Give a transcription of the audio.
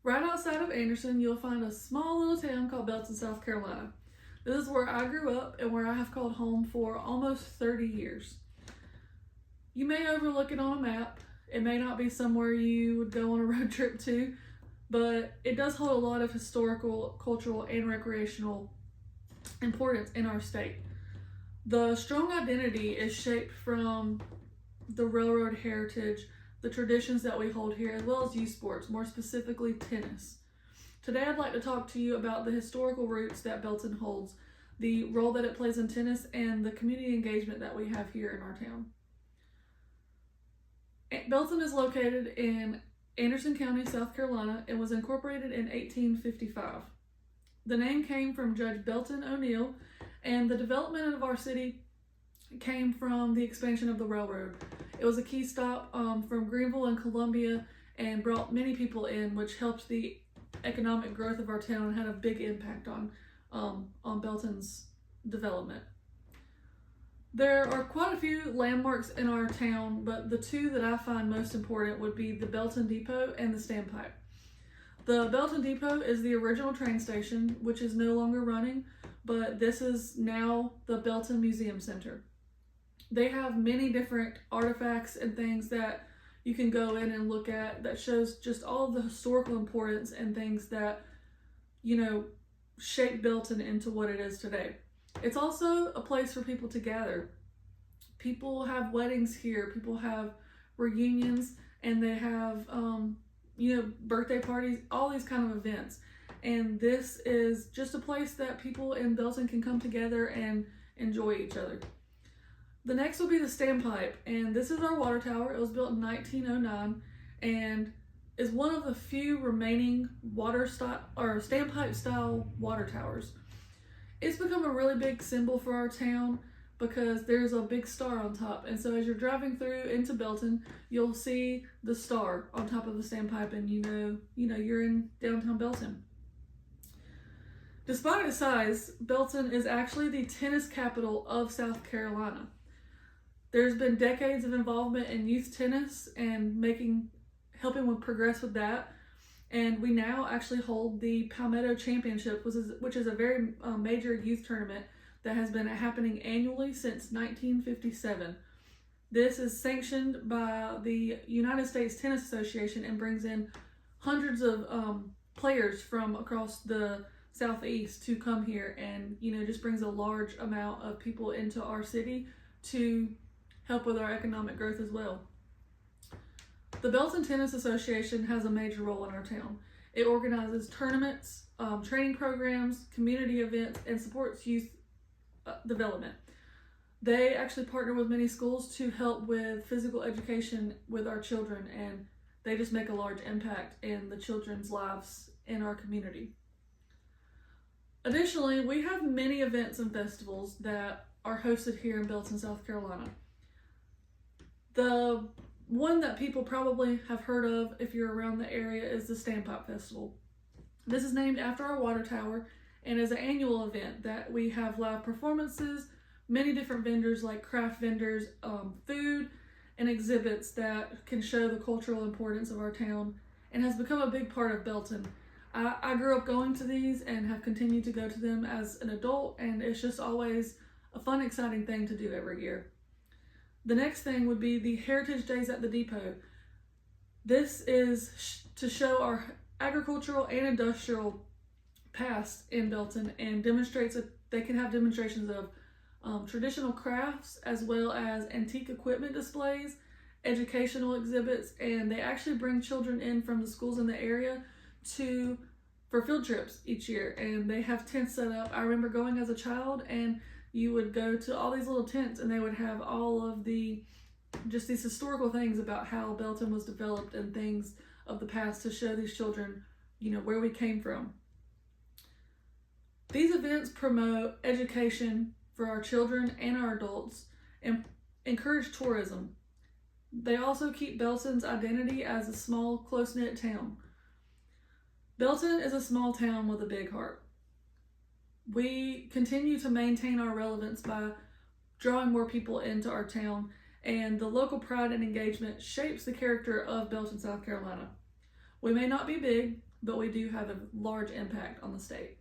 Right outside of Anderson, you'll find a small little town called Belton, South Carolina. This is where I grew up and where I have called home for almost 30 years. You may overlook it on a map. It may not be somewhere you would go on a road trip to, but it does hold a lot of historical, cultural, and recreational importance in our state. The strong identity is shaped from the railroad heritage, the traditions that we hold here, as well as youth sports, more specifically tennis. Today I'd like to talk to you about the historical roots that Belton holds, the role that it plays in tennis, and the community engagement that we have here in our town. Belton is located in Anderson County, South Carolina, and was incorporated in 1855. The name came from Judge Belton O'Neill, and the development of our city came from the expansion of the railroad. It was a key stop from Greenville and Columbia and brought many people in, which helped the economic growth of our town and had a big impact on Belton's development. There are quite a few landmarks in our town, but the two that I find most important would be the Belton Depot and the Standpipe. The Belton Depot is the original train station, which is no longer running, but this is now the Belton Museum Center. They have many different artifacts and things that you can go in and look at that shows just all of the historical importance and things that, shaped Belton into what it is today. It's also a place for people to gather. People have weddings here, people have reunions, and they have, birthday parties, all these kind of events. And this is just a place that people in Belton can come together and enjoy each other. The next will be the Standpipe, and this is our water tower. It was built in 1909 and is one of the few remaining standpipe style water towers. It's become a really big symbol for our town because there's a big star on top, and so as you're driving through into Belton, you'll see the star on top of the Standpipe, and you're in downtown Belton. Despite its size, Belton is actually the tennis capital of South Carolina. There's been decades of involvement in youth tennis and helping with progress with that. And we now actually hold the Palmetto Championship, which is a very major youth tournament that has been happening annually since 1957. This is sanctioned by the United States Tennis Association and brings in hundreds of players from across the Southeast to come here, and just brings a large amount of people into our city to help with our economic growth as well. The Belton Tennis Association has a major role in our town. It organizes tournaments, training programs, community events, and supports youth development. They actually partner with many schools to help with physical education with our children, and they just make a large impact in the children's lives in our community. Additionally, we have many events and festivals that are hosted here in Belton, South Carolina. The one that people probably have heard of if you're around the area is the Standpipe Festival. This is named after our water tower and is an annual event that we have live performances, many different vendors like craft vendors, food, and exhibits that can show the cultural importance of our town, and has become a big part of Belton. I grew up going to these and have continued to go to them as an adult, and it's just always a fun, exciting thing to do every year. The next thing would be the Heritage Days at the Depot. This is to show our agricultural and industrial past in Belton, and demonstrates that they can have demonstrations of traditional crafts as well as antique equipment displays, educational exhibits, and they actually bring children in from the schools in the area for field trips each year, and they have tents set up. I remember going as a child, and you would go to all these little tents, and they would have all of these historical things about how Belton was developed and things of the past to show these children, where we came from. These events promote education for our children and our adults and encourage tourism. They also keep Belton's identity as a small, close-knit town. Belton is a small town with a big heart. We continue to maintain our relevance by drawing more people into our town, and the local pride and engagement shapes the character of Belton, South Carolina. We may not be big, but we do have a large impact on the state.